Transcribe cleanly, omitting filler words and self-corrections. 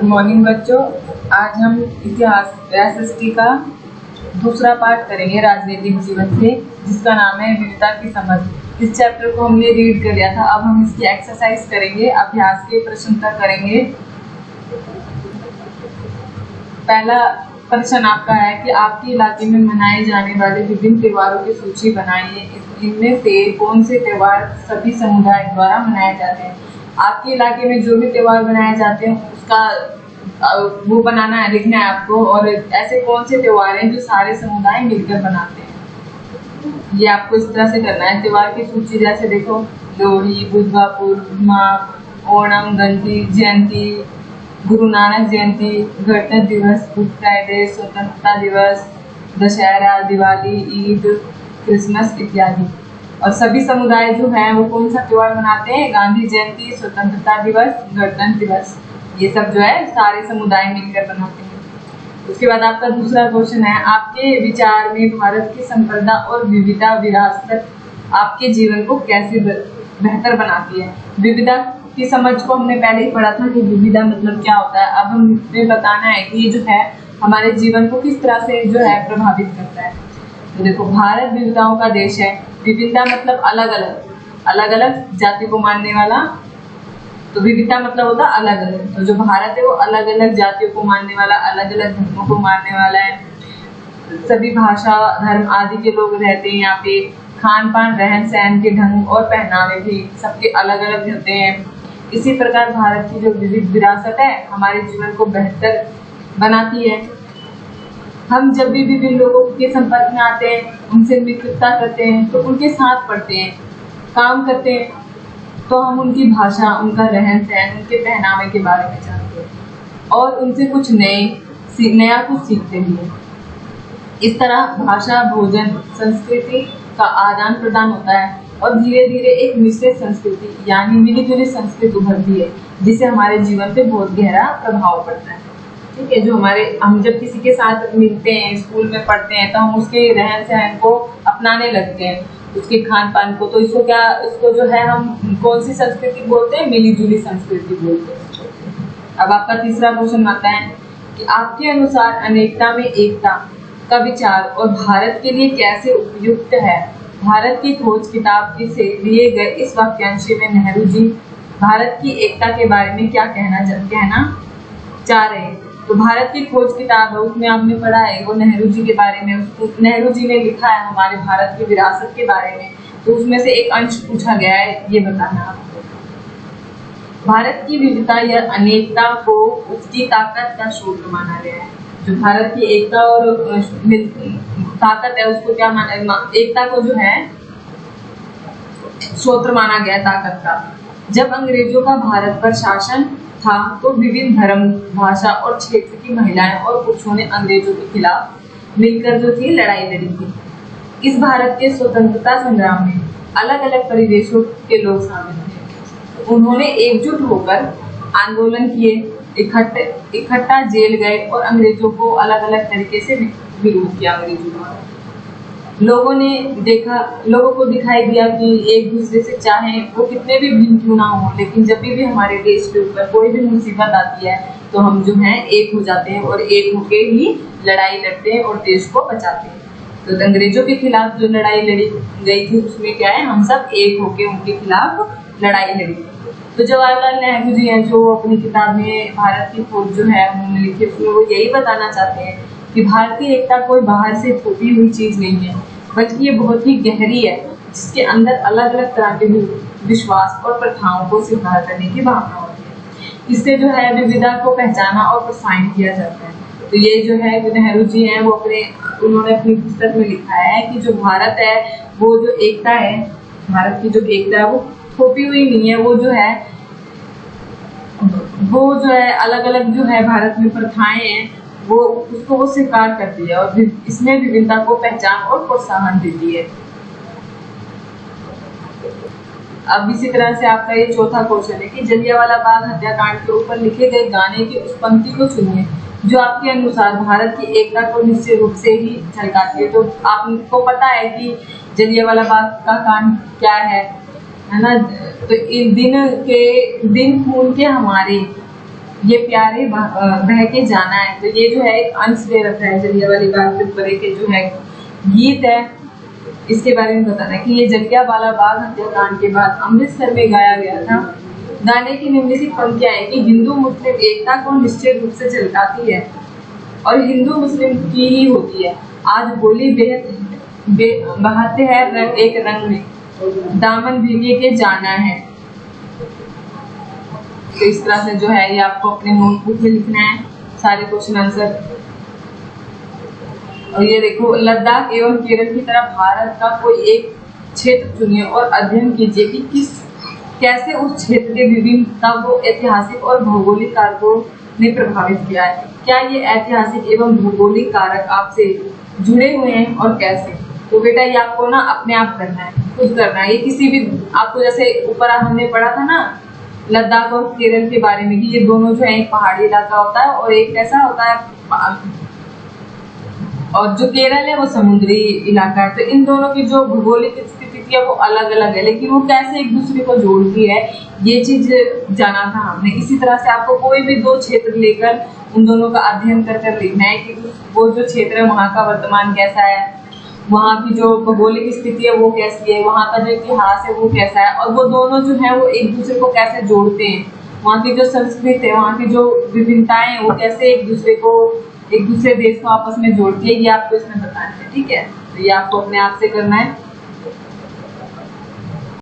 Good morning बच्चों। आज हम इतिहास एसएसटी का दूसरा पार्ट करेंगे राजनीतिक जीवन से, जिसका नाम है विविधता की समझ। इस चैप्टर को हमने रीड कर लिया था। अब हम इसकी एक्सरसाइज करेंगे, अभ्यास के प्रश्न उत्तर करेंगे। पहला प्रश्न आपका है कि आपके इलाके में मनाए जाने वाले विभिन्न त्योहारों की सूची बनाइए। इनमें से कौन से त्योहार सभी समुदाय द्वारा मनाए जाते हैं। आपके इलाके में जो भी त्योहार मनाए जाते हैं उसका वो बनाना है, लिखना है आपको। और ऐसे कौन से त्योहार हैं जो सारे समुदाय मिलकर बनाते हैं, ये आपको इस तरह से करना है। त्योहार की सूची जैसे देखो, लोहड़ी, बुधवा पूर्णिमा, ओणम, गणपति जयंती, गुरु नानक जयंती, गणतंत्र दिवस, गुड फ्राइडे, स्वतंत्रता दिवस, दशहरा, दिवाली, ईद, क्रिसमस इत्यादि। और सभी समुदाय जो हैं वो कौन सा त्योहार मनाते हैं? गांधी जयंती, स्वतंत्रता दिवस, गणतंत्र दिवस, ये सब जो है सारे समुदाय मिलकर बनाते हैं। उसके बाद आपका दूसरा क्वेश्चन है, आपके विचार में भारत की संप्रदा और विविधता विरासत आपके जीवन को कैसे बेहतर बनाती है। विविधता की समझ को हमने पहले ही पढ़ा था कि विविधता मतलब क्या होता है। अब हमें बताना है कि ये जो है हमारे जीवन को किस तरह से जो है प्रभावित करता है। तो देखो, भारत विविधताओं का देश है। विविधता मतलब अलग अलग जाति को मानने वाला, तो विविधता मतलब होता है अलग अलग। तो जो भारत है वो अलग अलग जातियों को मानने वाला, अलग अलग धर्मों को मानने वाला है। सभी भाषा, धर्म आदि के लोग रहते हैं यहाँ पे। खान पान, रहन सहन के ढंग और पहनावे भी सबके अलग अलग होते हैं। इसी प्रकार भारत की जो विविध विरासत है हमारे जीवन को बेहतर बनाती है। हम जब भी विभिन्न लोगों के संपर्क में आते हैं, उनसे मित्रता करते हैं, तो उनके साथ पढ़ते हैं, काम करते हैं, तो हम उनकी भाषा, उनका रहन सहन, उनके पहनावे के बारे में जानते हैं और उनसे कुछ नया कुछ सीखते भी हैं। इस तरह भाषा, भोजन, संस्कृति का आदान प्रदान होता है और धीरे धीरे एक मिश्रित संस्कृति यानी मिली जुली संस्कृति उभरती है, जिससे हमारे जीवन पे बहुत गहरा प्रभाव पड़ता है। ठीक है, जो हम जब किसी के साथ मिलते हैं, स्कूल में पढ़ते हैं, तो हम उसके रहन सहन को अपनाने लगते हैं, उसके खान पान को। तो इसको जो है हम कौन सी संस्कृति बोलते हैं? मिली जुली संस्कृति बोलते हैं। अब आपका तीसरा क्वेश्चन आता है कि आपके अनुसार अनेकता में एकता का विचार और भारत के लिए कैसे उपयुक्त है। भारत की खोज किताब से लिए गए इस वाक्यांश में नेहरू जी भारत की एकता के बारे में क्या कहना चाह रहे हैं। तो भारत की खोज किताब है, उसमें आपने पढ़ा है वो नेहरू जी के बारे में। नेहरू जी ने लिखा है हमारे भारत की विरासत के बारे में। तो उसमें से एक अंश पूछा गया है, ये बताना आपको। भारत की विविधता या अनेकता को उसकी ताकत का स्रोत माना गया है। जो भारत की एकता और ताकत है उसको क्या माना? एकता को जो है स्रोत माना गया ताकत का। जब अंग्रेजों का भारत पर शासन था तो विभिन्न धर्म, भाषा और क्षेत्र की महिलाएं और पुरुषों ने अंग्रेजों के खिलाफ मिलकर जो थी लड़ाई लड़ी थी। इस भारत के स्वतंत्रता संग्राम में अलग अलग परिवेशों के लोग शामिल थे। उन्होंने एकजुट होकर आंदोलन किए, इकट्ठा जेल गए और अंग्रेजों को अलग अलग तरीके से विरोध किया। अंग्रेजों द्वारा लोगों को दिखाई दिया कि एक दूसरे से चाहे वो कितने भी भिन्न क्यों ना हो, लेकिन जब भी हमारे देश के ऊपर कोई भी मुसीबत आती है तो हम जो है एक हो जाते हैं और एक होके ही लड़ाई लड़ते हैं और देश को बचाते हैं। तो अंग्रेजों के खिलाफ जो लड़ाई लड़ी गई थी उसमें क्या है, हम सब एक होके उनके खिलाफ लड़ाई लड़ी। तो जवाहरलाल नेहरू जी हैं जो अपनी किताब में भारत की खोज जो है उन्होंने लिखी, उसमें वो यही बताना चाहते हैं कि भारतीय एकता कोई बाहर से थोपी हुई चीज नहीं है, बल्कि ये बहुत ही गहरी है, जिसके अंदर अलग अलग तरह के विश्वास और प्रथाओं को स्वीकार करने की भावना होती है। इससे जो है विविधता को पहचाना और प्रोत्साहित किया जाता है। तो ये जो है नेहरू जी हैं वो उन्होंने अपनी पुस्तक में लिखा है कि जो भारत है वो जो एकता है, भारत की जो एकता है वो थोपी हुई नहीं है। वो जो है अलग अलग जो है भारत में प्रथाएं हैं वो स्वीकार करती है और इसमें विभिन्नता को पहचान और प्रोत्साहन देती है। अब इसी तरह से आपका ये चौथा क्वेश्चन है कि जलियांवाला बाग हत्याकांड के ऊपर लिखे गए गाने की उस पंक्ति को चुनिए जो आपके अनुसार भारत की एकता को निश्चित रूप से ही झलकाती है। तो आपको पता है कि जलियांवाला बाग का कांड क्या है ना? तो इन दिन खून के हमारे ये प्यारे बह के जाना है। तो ये जो है एक अंश दे रखा है जलियांवाला बाग के ऊपर एक जो है गीत है, इसके बारे में बताना है कि ये जलियांवाला बाग हत्याकांड के बाद अमृतसर में गाया गया था। गाने की निम्नलिखित पंक्तियां हैं कि हिंदू मुस्लिम एकता को निश्चित रूप से झलकाती है और हिंदू मुस्लिम की ही होती है। आज होली बहाते हैं एक रंग में, दामन भीगे के जाना है। तो इस तरह से जो है ये आपको अपने नोटबुक में लिखना है सारे क्वेश्चन आंसर। और ये देखो, लद्दाख एवं केरल की तरह भारत का कोई एक क्षेत्र चुनिए और अध्ययन कीजिए कि कैसे उस क्षेत्र के विभिन्नता को ऐतिहासिक और भौगोलिक कारकों ने प्रभावित किया है। क्या ये ऐतिहासिक एवं भौगोलिक कारक आपसे जुड़े हुए हैं और कैसे। तो बेटा ये आपको ना अपने आप करना है, खुद करना है। ये किसी भी आपको जैसे ऊपर हमने पढ़ा था ना लद्दाख और केरल के बारे में कि ये दोनों जो है एक पहाड़ी इलाका होता है और एक कैसा होता है, और जो केरल है वो समुद्री इलाका है। तो इन दोनों की जो भौगोलिक स्थिति थी वो अलग अलग है, लेकिन वो कैसे एक दूसरे को जोड़ती है ये चीज जाना था हमने। इसी तरह से आपको कोई भी दो क्षेत्र लेकर उन दोनों का अध्ययन कर कर लिखना है कि वो जो क्षेत्र है वहाँ का वर्तमान कैसा है, वहाँ की जो भौगोलिक स्थिति है वो कैसी है, वहाँ का जो इतिहास है वो कैसा है, और वो दोनों जो है वो एक दूसरे को कैसे जोड़ते हैं, वहाँ की जो संस्कृति है, वहाँ की जो विभिन्नताएं हैं वो कैसे एक दूसरे देश को आपस में जोड़ती है, ये आपको इसमें बताना है। ठीक है, तो ये आपको अपने आप से करना है।